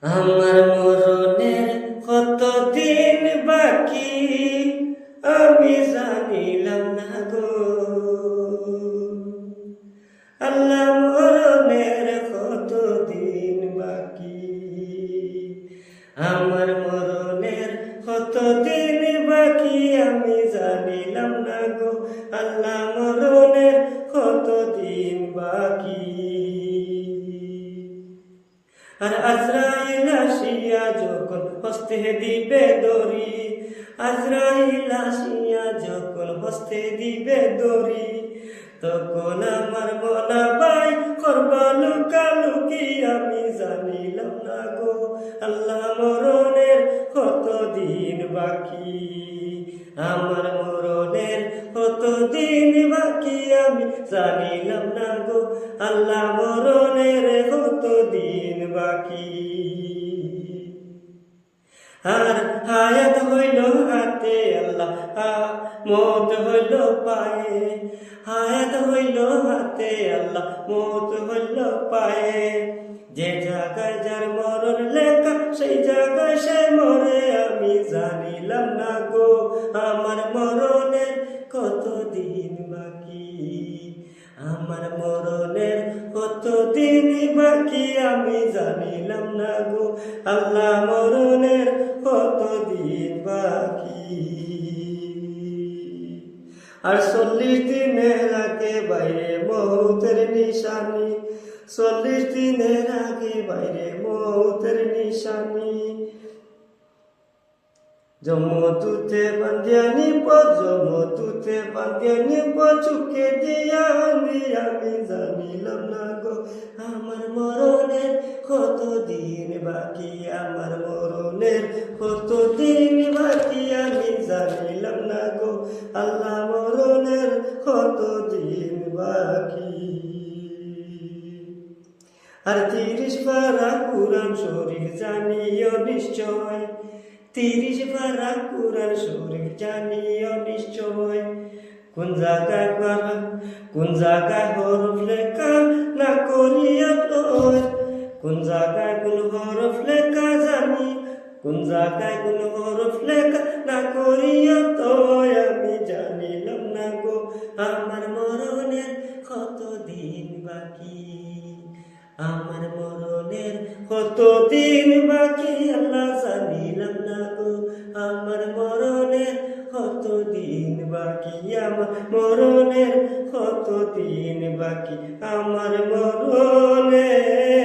আমার মরণের কতদিন বাকি আমি জানিলাম না গো আল্লাহ, মরণের কতদিন বাকি, আমার মরণের কতদিন বাকি আমি জানিলাম না গো আল্লাহ, মরণের কতদিন বাকি। আর আজরাইল আসিয়া যখন হস্তে দিবে দড়ি, আজরাইল আসিয়া যখন হস্তে দিবে দড়ি, তখন আমার মনা ভাই করবা লুকালুকি আমি জানিলাম না গো আল্লাহ, মরণের কতদিন বাকি, আমার মরণের কতদিন বাকি আমি জানিলাম না গো আল্লাহ, মরণের কতদিন বাকি। আর হায়াত হইল হাতে আল্লাহ, মৌত হইল পায়ে, হায়াত হইল হাতে আল্লাহ, মৌত হইল পায়ে, যে জায়গায় যার মরণ লেখা সেই জায়গায় সে মরে আমি জানিলাম না গো আমার মরণের কতদিন বাকি, আমার মরণের কতদিন বাকি আমি জানিলাম না গো আল্লাহ, মরণের কতদিন বাকি। আর 40 দিনের আগে বাইরে মৌতের নিশানি, 40 দিনের আগে বাইরে মৌতের নিশানি, জমদূতে বান্ধিয়া নিব, জমদূতে বান্ধিয়া নিব, চুকে দিয়া আমি জানিলাম না গো আমার মরণের কতদিন বাকি, আমার মরণের কতদিন বাকি আমি জানিলাম না গো আল্লাহ, মরণের কতদিন বাকি। আর 30 পারা কুরআন শরীফ জানিও নিশ্চয়, 30 পারা কুরআন শরীফ জানিও নিশ্চয়, কোন জায়গায় পারা কোন জায়গায় হরফ লেখা না করিয়া লয়, কোন জায়গায় কোন হরফ লেখা জানি, কোন জায়গায় কোন হরফ লেখা না করিয়া তয় আমি জানিলাম না গো আমার মরণের কতদিন বাকি, আমার মরণের কতদিন বাকি আল্লাহ জানিলাম না গো আমার মরণের কতদিন বাকি, আমার মরণের কতদিন বাকি, আমার মরণের